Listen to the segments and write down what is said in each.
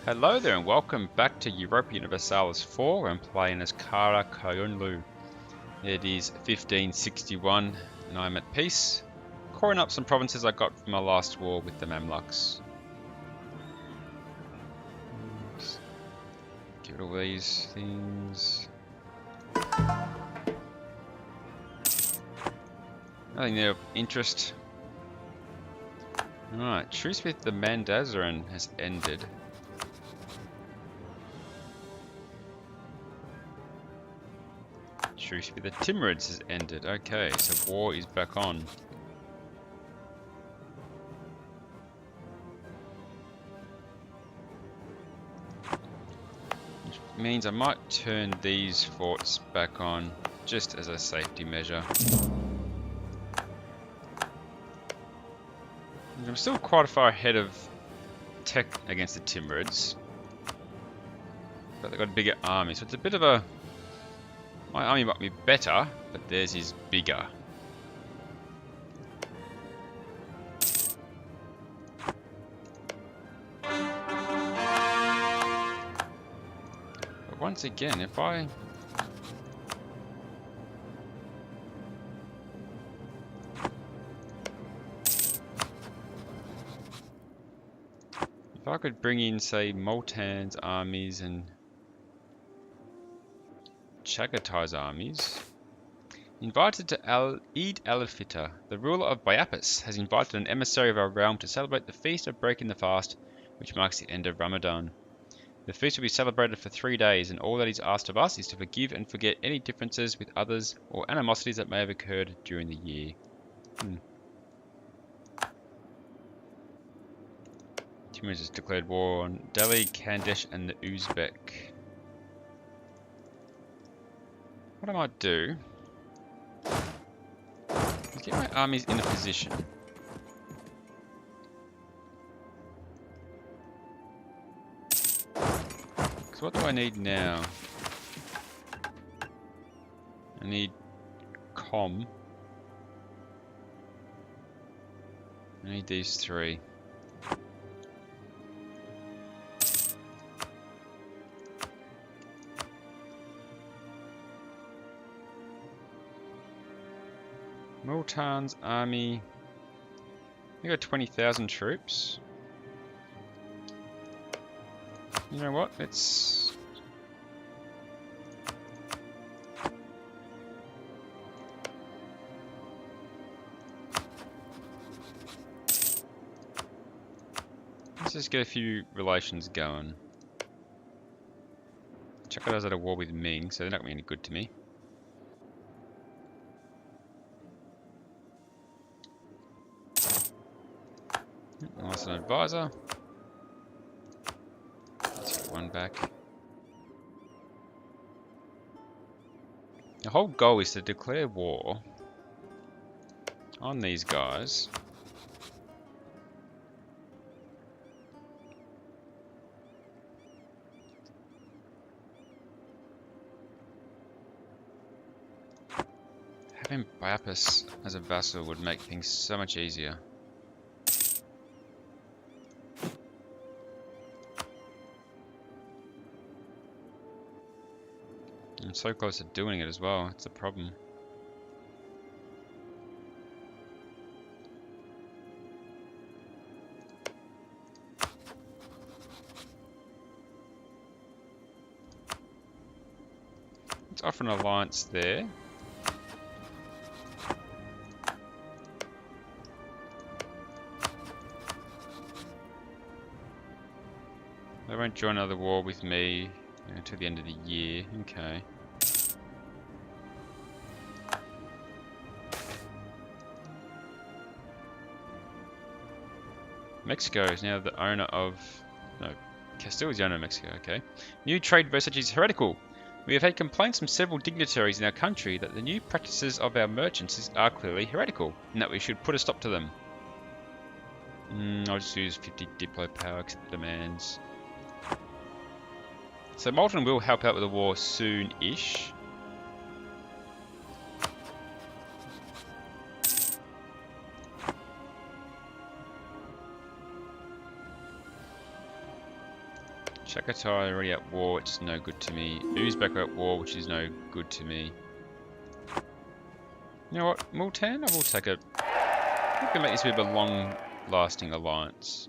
Hello there and welcome back to Europa Universalis 4. I'm playing as Qara Qoyunlu. It is 1561 and I'm at peace, coring up some provinces I got from my last war with the Mamluks. Oops. Get rid of all these things. Nothing there of interest. Alright, truce with the Mandazaran has ended. Truce with the Timurids has ended. Okay, so war is back on. Which means I might turn these forts back on just as a safety measure. I'm still quite far ahead of tech against the Timurids, but they've got a bigger army, so it's a bit of a... My army might be better, but theirs is bigger. But once again, if I could bring in, say, Multan's armies and Chagatai's armies. Invited to Eid al-Fitr, the ruler of Biapis has invited an emissary of our realm to celebrate the feast of breaking the fast, which marks the end of Ramadan. The feast will be celebrated for 3 days, and all that is asked of us is to forgive and forget any differences with others or animosities that may have occurred during the year. Timurids has declared war on Delhi, Khandesh, and the Uzbek. What I might do is get my armies in a position. So what do I need now? I need comm. I need these three. Multan's army, we got 20,000 troops. You know what? Let's just get a few relations going. Chakada's at a war with Ming, so they're not going to be any good to me. I lost an advisor. Let's get one back. The whole goal is to declare war on these guys. Having Biapis as a vassal would make things so much easier. I'm so close to doing it as well, it's a problem. Let's offer an alliance there. They won't join another war with me until the end of the year. Okay. Mexico is now the owner of... No, Castile is the owner of Mexico, okay. New trade research is heretical. We have had complaints from several dignitaries in our country that the new practices of our merchants are clearly heretical, and that we should put a stop to them. I'll just use 50 diplo power, accept the demands. So Molten will help out with the war soon-ish. Chagatai already at war, which is no good to me. Uzbek are at war, which is no good to me. You know what? Multan, I will take a... We can make this a bit of a long-lasting alliance.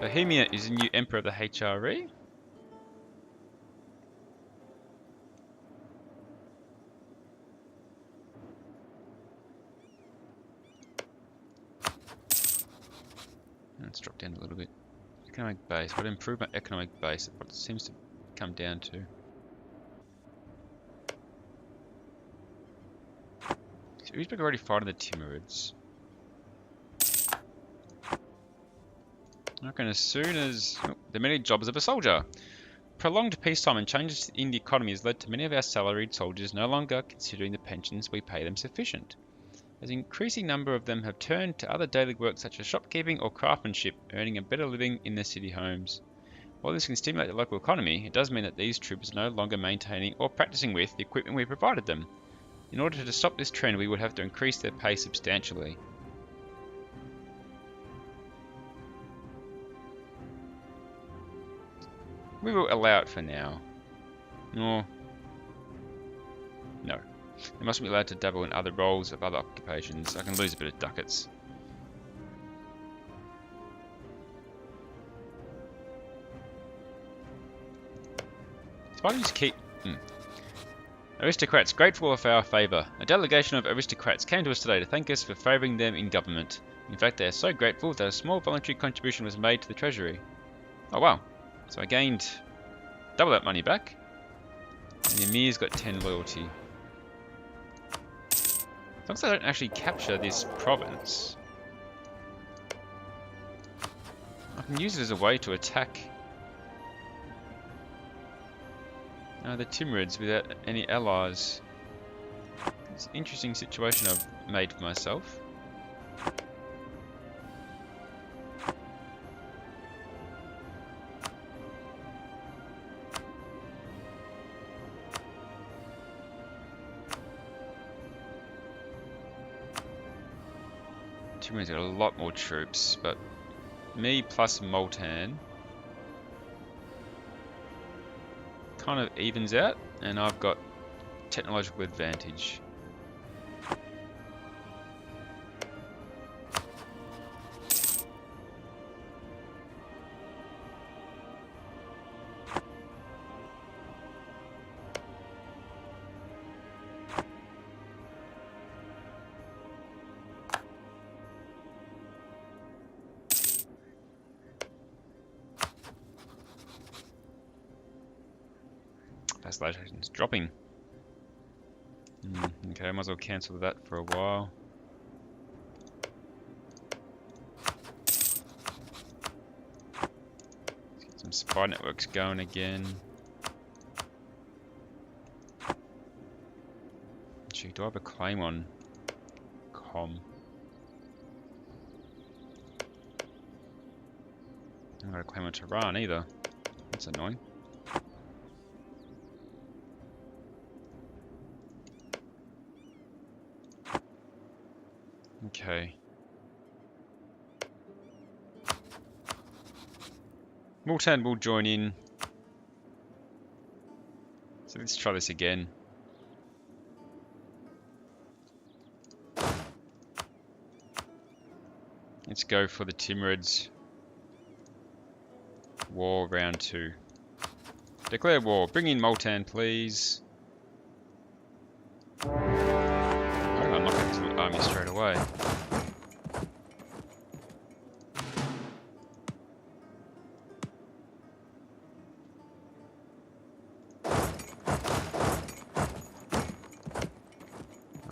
Bohemia is the new emperor of the HRE. Let's drop down a little bit. Economic base. What improve my economic base? What it seems to come down to. So Uzbek already fighting the Timurids. I reckon as soon as the many jobs of a soldier. Prolonged peacetime and changes in the economy has led to many of our salaried soldiers no longer considering the pensions we pay them sufficient. As an increasing number of them have turned to other daily work such as shopkeeping or craftsmanship, earning a better living in their city homes. While this can stimulate the local economy, it does mean that these troops are no longer maintaining or practicing with the equipment we provided them. In order to stop this trend, we would have to increase their pay substantially. We will allow it for now. No. They mustn't be allowed to dabble in other roles of other occupations. I can lose a bit of ducats. So I can just keep... Aristocrats, grateful of our favour. A delegation of aristocrats came to us today to thank us for favouring them in government. In fact, they are so grateful that a small voluntary contribution was made to the treasury. Oh wow. So I gained double that money back. And the Emir's got 10 loyalty. As long as I don't actually capture this province, I can use it as a way to attack the Timurids without any allies. It's an interesting situation I've made for myself. Timurids got a lot more troops, but me plus Multan kind of evens out, and I've got technological advantage. Facilitation's dropping. Okay, I might as well cancel that for a while. Let's get some spy networks going again. Actually, do I have a claim on com? I haven't got a claim on Tehran either. That's annoying. Okay. Multan will join in. So let's try this again. Let's go for the Timurids. War round 2. Declare war. Bring in Multan, please. I'm not going to army straight away.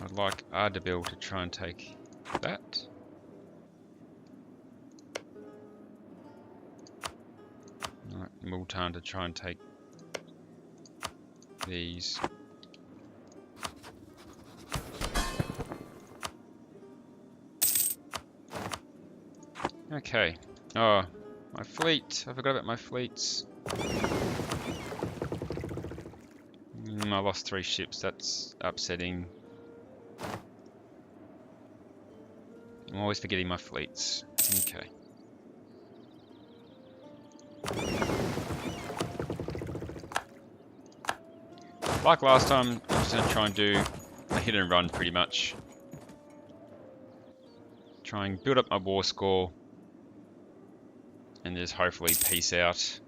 I'd like Ardabil to try and take that. I'd like Multan to try and take these. Okay. Oh, my fleet. I forgot about my fleets. I lost 3 ships, that's upsetting. I'm always forgetting my fleets. Okay. Like last time, I'm just going to try and do a hit and run pretty much. Try and build up my war score. And just hopefully peace out.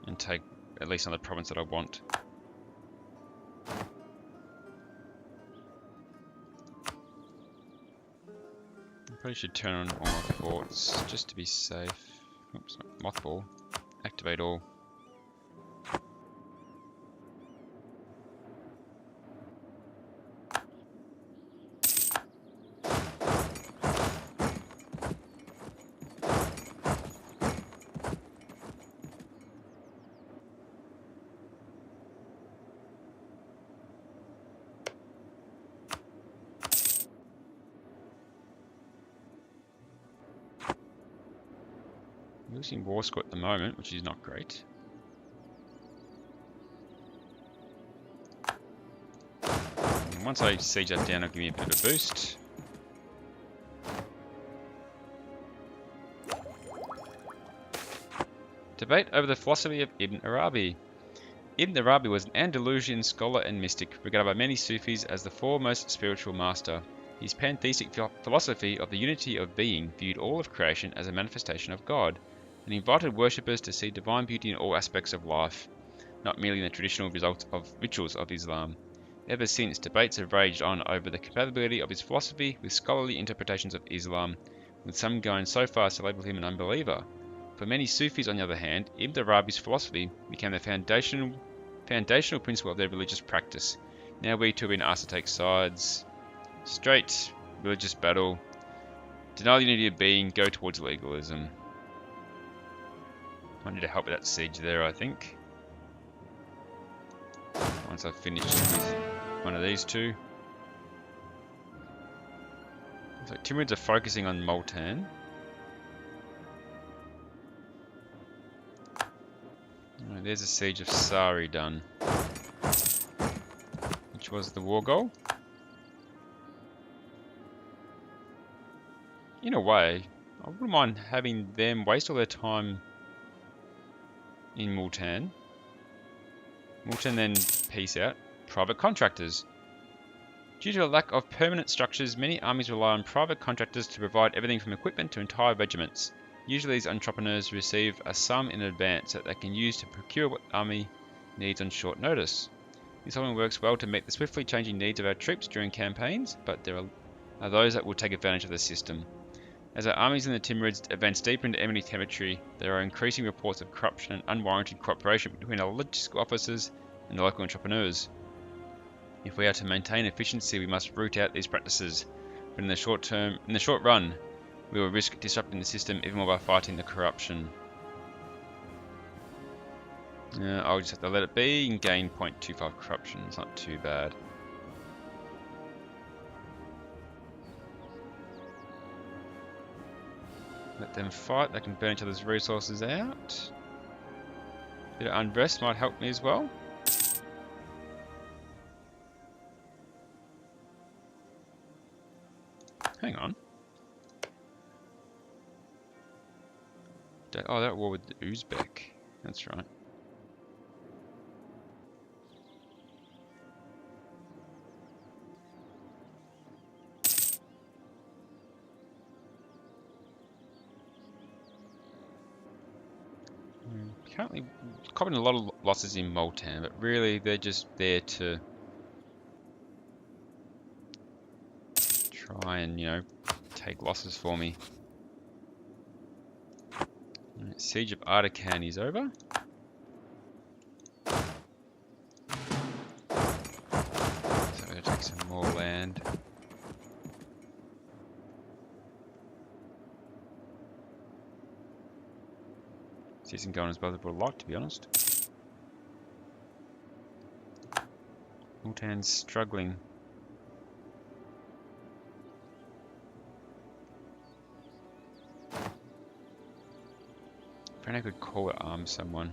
And take at least another province that I want. I probably should turn on all my forts just to be safe. Oops, mothball. Activate all. I'm losing war score at the moment, which is not great. And once I siege that down, it'll give me a bit of a boost. Debate over the philosophy of Ibn Arabi. Ibn Arabi was an Andalusian scholar and mystic, regarded by many Sufis as the foremost spiritual master. His pantheistic philosophy of the unity of being viewed all of creation as a manifestation of God, and invited worshippers to see divine beauty in all aspects of life, not merely in the traditional rituals of Islam. Ever since, debates have raged on over the compatibility of his philosophy with scholarly interpretations of Islam, with some going so far as to label him an unbeliever. For many Sufis, on the other hand, Ibn Arabi's philosophy became the foundational principle of their religious practice. Now we too have been asked to take sides. Straight religious battle. Deny the unity of being, go towards legalism. I need to help with that siege there, I think. Once I've finished with one of these two. So Timurids are focusing on Multan. Oh, there's a siege of Sari done. Which was the war goal. In a way, I wouldn't mind having them waste all their time in Multan. Multan then peace out. Private contractors. Due to a lack of permanent structures, many armies rely on private contractors to provide everything from equipment to entire regiments. Usually these entrepreneurs receive a sum in advance that they can use to procure what the army needs on short notice. This often works well to meet the swiftly changing needs of our troops during campaigns, but there are those that will take advantage of the system. As our armies in the Timurids advance deeper into enemy territory, there are increasing reports of corruption and unwarranted cooperation between our logistical officers and the local entrepreneurs. If we are to maintain efficiency, we must root out these practices, but in the short run, we will risk disrupting the system even more by fighting the corruption. I'll just have to let it be and gain 0.25 corruption. It's not too bad. Let them fight. They can burn each other's resources out. A bit of unrest might help me as well. Hang on. Oh, that war with the Uzbek. That's right. Currently, copping a lot of losses in Multan, but really they're just there to try and, take losses for me. Siege of Ardakan is over. So we're going to take some more land. This isn't going as well as I would like, to be honest. Multan's struggling. I could call it arm someone.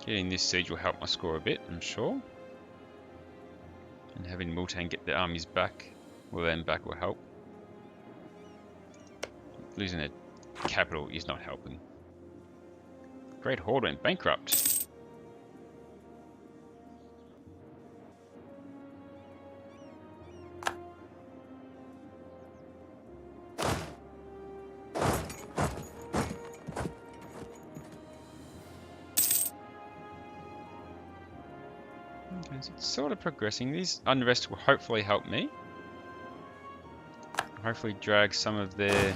Getting this siege will help my score a bit, I'm sure. And having Multan get the armies back, well then back will help. Losing their capital is not helping. Great Horde went bankrupt. Okay, so it's sort of progressing. These unrest will hopefully help me. Hopefully drag some of their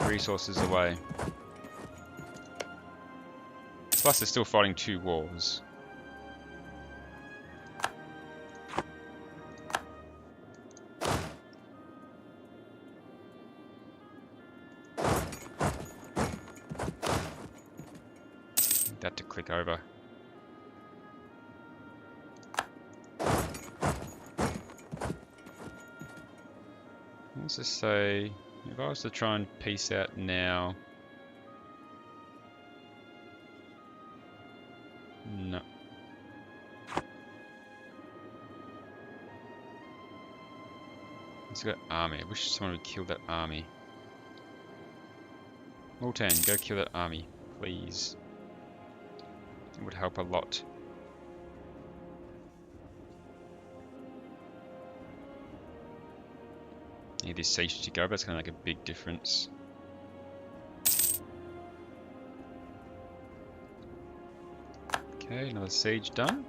resources away. Plus they're still fighting 2 wars. Need that to click over. Let's just say, if I was to try and peace out now, no. Let's go army. I wish someone would kill that army. Multan, go kill that army, please. It would help a lot. Need this siege to go, but it's going to make a big difference. Okay, another siege done.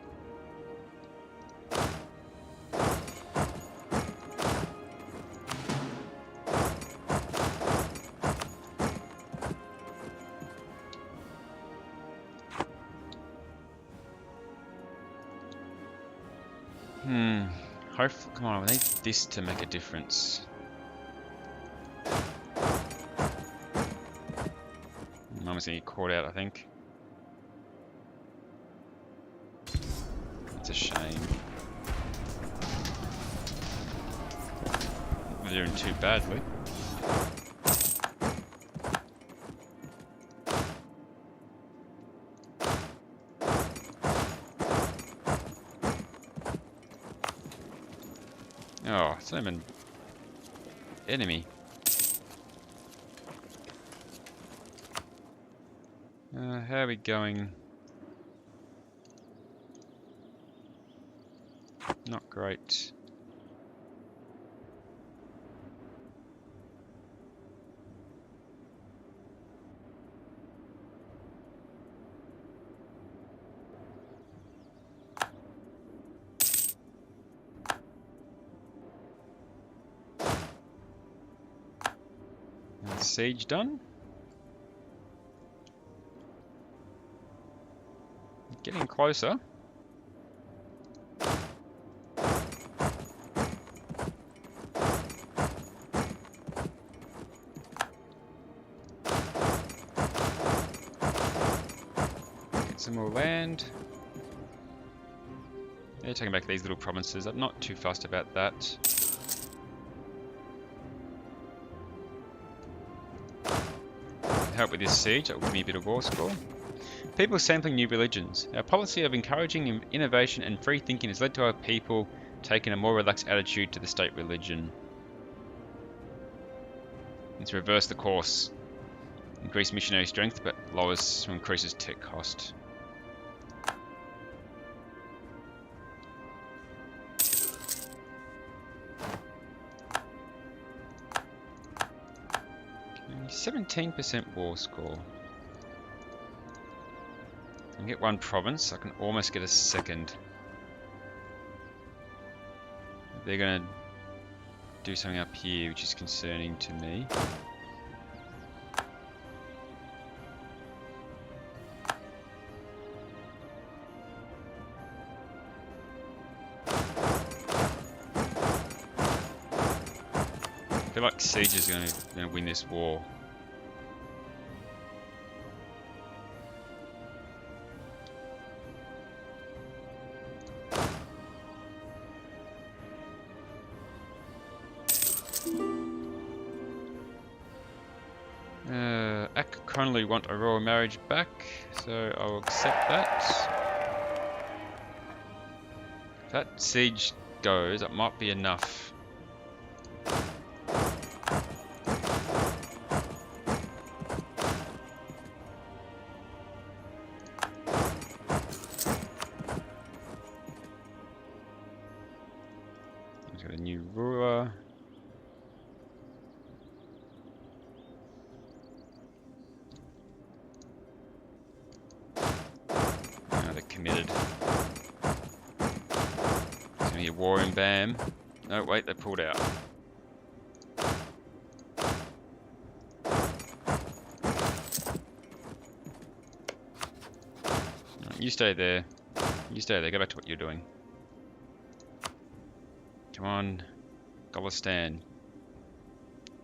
Hopefully, come on, I need this to make a difference. Mum's gonna get caught out, I think. It's a shame. They're doing too badly. Oh, it's not even enemy. How are we going? Not great. Siege done. Getting closer. Get some more land. Yeah, taking back these little provinces. I'm not too fussed about that. Help with this siege, that will give me a bit of war score. People sampling new religions. Our policy of encouraging innovation and free thinking has led to our people taking a more relaxed attitude to the state religion. Let's reverse the course. Increase missionary strength, but increases tech cost. Okay, 17% war score. I can get one province, I can almost get a second. They're going to do something up here which is concerning to me. I feel like Siege is going to win this war. Qara want a royal marriage back, so I will accept that. If that siege goes, that might be enough. He's got a new ruler. Now they're committed. It's gonna be a war in Bam. No, wait, they pulled out. You stay there. You stay there. Go back to what you're doing. Come on, Golistan.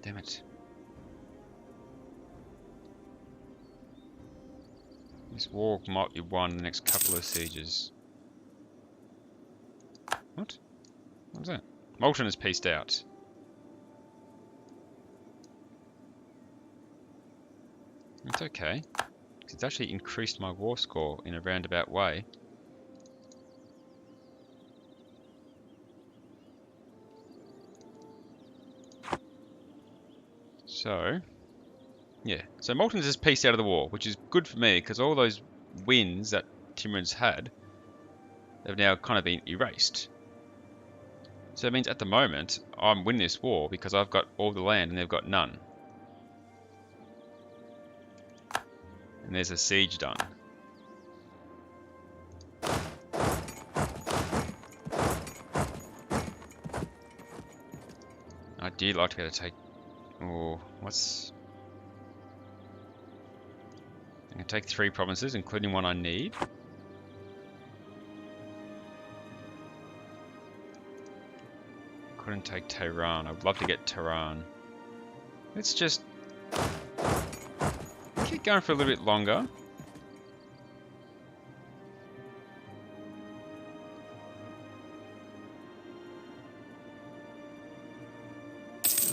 Damn it. This war might be won in the next couple of sieges. What? What was that? Moulton has pieced out. It's okay. It's actually increased my war score in a roundabout way. So, yeah. So Moulton's just pieced out of the war, which is good for me because all those wins that Timurids had have now kind of been erased. So it means at the moment I'm winning this war because I've got all the land and they've got none. And there's a siege done. I do like to be able to take... Oh, what's... I can take 3 provinces, including one I need. Couldn't take Tehran. I'd love to get Tehran. Let's just keep going for a little bit longer.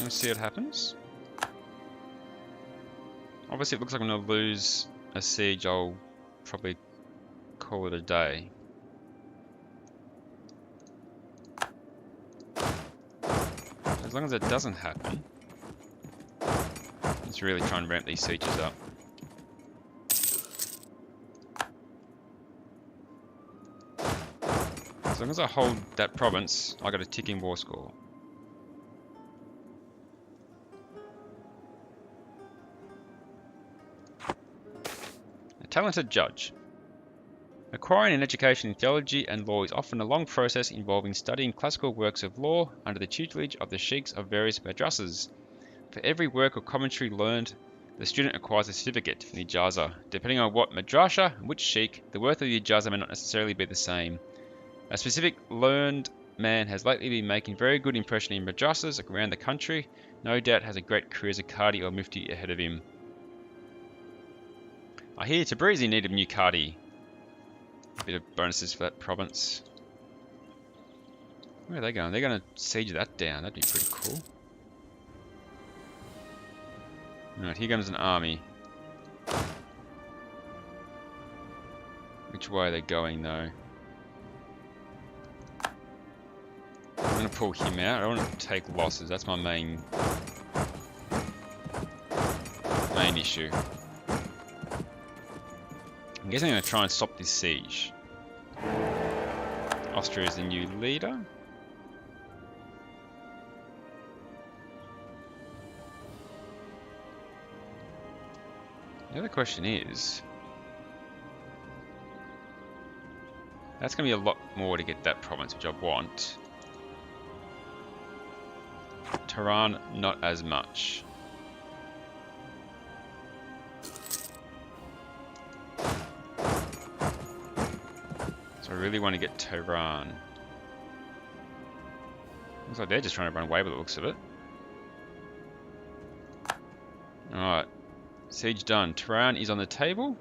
Let's see what happens. Obviously, it looks like I'm going to lose a siege. I'll probably call it a day. As long as it doesn't happen, let's really try and ramp these sieges up. As long as I hold that province, I got a ticking war score. A talented judge. Acquiring an education in theology and law is often a long process involving studying classical works of law under the tutelage of the sheikhs of various madrasas. For every work or commentary learned, the student acquires a certificate from the ijazah. Depending on what madrasa and which sheikh, the worth of the ijazah may not necessarily be the same. A specific learned man has lately been making very good impression in madrasas around the country. No doubt has a great career as a qadi or mufti ahead of him. I hear Tabrizi need a new qadi. A bit of bonuses for that province. Where are they going? They're going to siege that down. That'd be pretty cool. Alright, here comes an army. Which way are they going though? I'm going to pull him out. I don't want to take losses. That's my main issue. I guess I'm going to try and stop this siege. Austria is the new leader. The other question is... That's going to be a lot more to get that province, which I want. Tehran, not as much. So I really want to get Tehran. Looks like they're just trying to run away by the looks of it. Alright. Siege done. Tehran is on the table.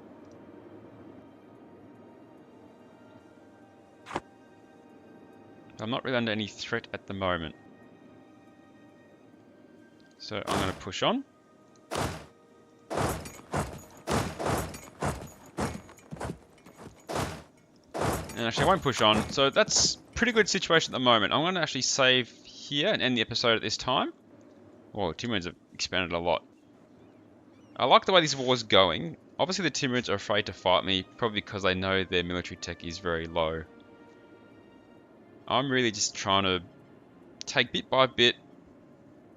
I'm not really under any threat at the moment. So I'm going to push on. And actually, I won't push on. So that's pretty good situation at the moment. I'm going to actually save here and end the episode at this time. Whoa, Timurids have expanded a lot. I like the way this war's going. Obviously, the Timurids are afraid to fight me, probably because they know their military tech is very low. I'm really just trying to take bit by bit.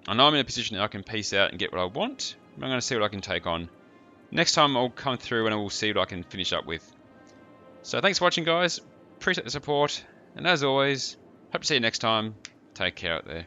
I know I'm in a position that I can peace out and get what I want. I'm going to see what I can take on. Next time I'll come through and I will see what I can finish up with. So thanks for watching, guys. Appreciate the support. And as always, hope to see you next time. Take care out there.